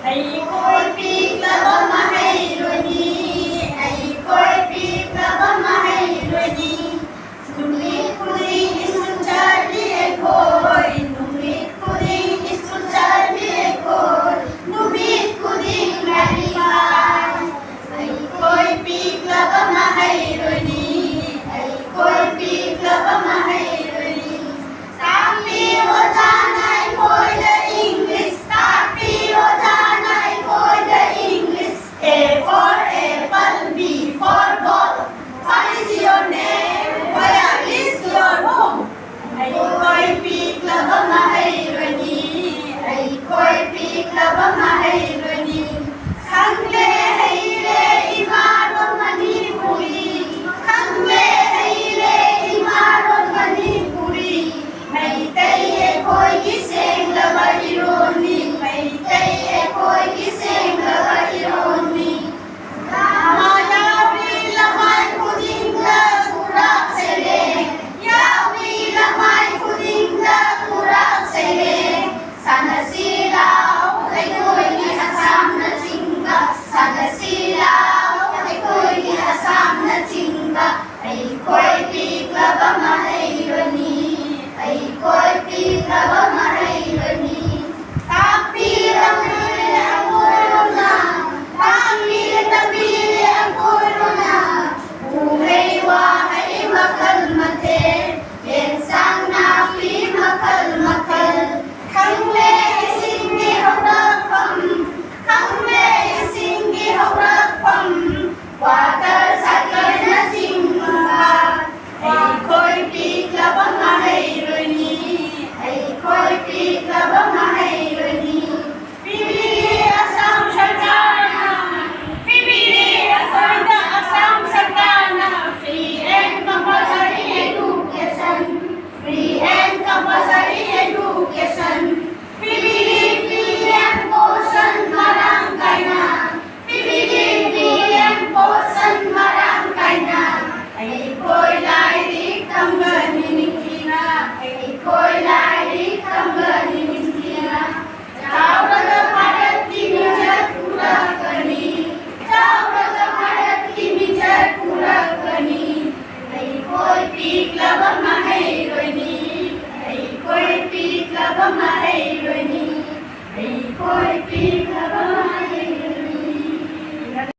Ai khôi pi là bom mà hay rồi đi, ai khôi pi là bom mà hay rồi đi. Numit kudi isun charli e khôi, numit kudi isun charli e khôi, numit kudi ngari mai. Ai khôi pi là bom mà hay rồi đi, ai khôi pi là bom mà hay rồi đi. Tapi oja nai khôi the English, tapi oja nai khôi the English. A for apple, B for ball. What is your name? Where is your home? Ai khôi pi là bom mà hay rồi đi, ai khôi pi là bom mà hay